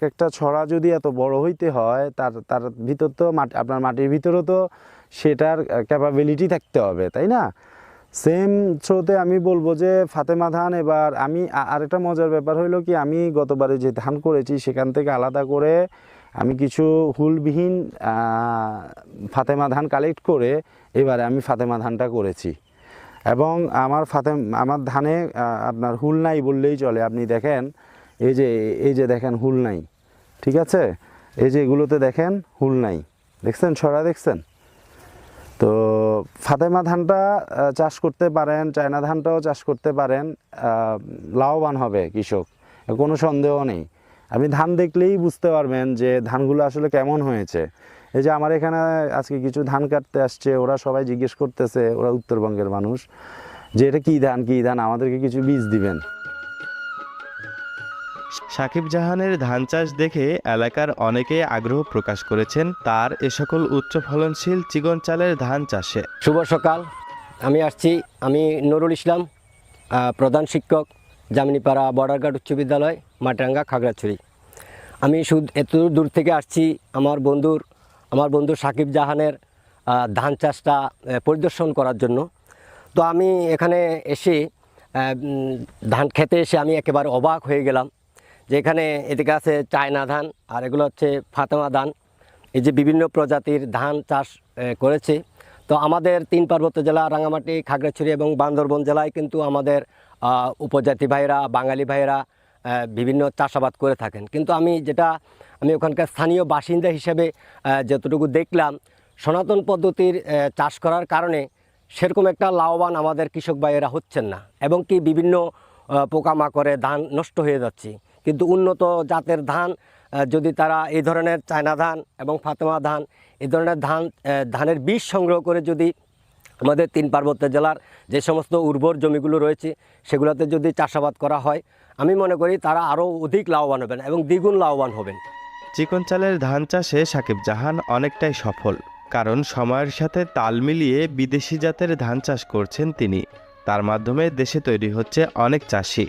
একটা ছড়া যদি এত বড় হইতে হয় তার তার ভিতর তো আপনার মাটির ভিতরেও তো সেটার ক্যাপাবিলিটি থাকতে হবে, তাই না? সেম থ্রোতে আমি বলবো যে ফাতেমা ধান এবার আমি আরেকটা মজার ব্যাপার হইলো কি, আমি গতবারে যে ধান করেছি সেখান থেকে আলাদা করে আমি কিছু হুলবিহীন ফাতেমা ধান কালেক্ট করে এবারে আমি ফাতেমা ধানটা করেছি। এবং আমার ধানে আপনার হুল নাই বললেই চলে। আপনি দেখেন এই যে দেখেন হুল নাই, ঠিক আছে? এই যে এগুলোতে দেখেন হুল নাই, দেখছেন ছড়া দেখছেন? তো ফাতেমা ধানটা চাষ করতে পারেন, চায়না ধানটাও চাষ করতে পারেন, লাভবান হবে কৃষক, কোনো সন্দেহ নেই। আপনি ধান দেখলেই বুঝতে পারবেন যে ধানগুলো আসলে কেমন হয়েছে। এই যে আমার এখানে আজকে কিছু ধান কাটতে আসছে, ওরা সবাই জিজ্ঞেস করতেছে, ওরা উত্তরবঙ্গের মানুষ, যে এটা কী ধান আমাদেরকে কিছু বীজ দিবেন। সাকিব জাহানের ধান চাষ দেখে এলাকার অনেকে আগ্রহ প্রকাশ করেছেন তার এ সকল উচ্চ ফলনশীল চিকন চালের ধান চাষে। শুভ সকাল, আমি নুরুল ইসলাম, প্রধান শিক্ষক, জামিনীপাড়া বর্ডারঘাট উচ্চ বিদ্যালয়, মাটিরাঙ্গা, খাগড়াছড়ি। আমি এত দূর থেকে আসছি আমার বন্ধু সাকিব জাহানের ধান চাষটা পরিদর্শন করার জন্য। তো আমি এখানে এসে ধান খেতে এসে আমি একেবারে অবাক হয়ে গেলাম যে এখানে এদিকে আছে চায়না ধান আর এগুলো হচ্ছে ফাতেমা ধান। এই যে বিভিন্ন প্রজাতির ধান চাষ করেছে। তো আমাদের 3 পার্বত্য জেলা রাঙামাটি, খাগড়াছড়ি এবং বান্দরবন জেলায় কিন্তু আমাদের উপজাতি ভাইরা, বাঙালি ভাইরা বিভিন্ন চাষাবাদ করে থাকেন। কিন্তু আমি ওখানকার স্থানীয় বাসিন্দা হিসেবে যতটুকু দেখলাম, সনাতন পদ্ধতির চাষ করার কারণে সেরকম একটা লাভবান আমাদের কৃষক ভাইয়েরা হচ্ছেন না, এবং কি বিভিন্ন পোকামাকড়ে ধান নষ্ট হয়ে যাচ্ছে। কিন্তু উন্নত জাতের ধান যদি তারা এই ধরনের চায়না ধান এবং ফাতেমা ধান এই ধরনের ধানের বীজ সংগ্রহ করে যদি আমাদের 3 পার্বত্য জেলার যে সমস্ত উর্বর জমিগুলো রয়েছে সেগুলোতে যদি চাষাবাদ করা হয়, আমি মনে করি তারা আরও অধিক লাভবান হবেন এবং দ্বিগুণ লাভবান হবেন। চিকন চালের ধান চাষে সাকিব জাহান অনেকটাই সফল, কারণ সময়ের সাথে তাল মিলিয়ে বিদেশি জাতের ধান চাষ করছেন তিনি। তার মাধ্যমে দেশে তৈরি হচ্ছে অনেক চাষি।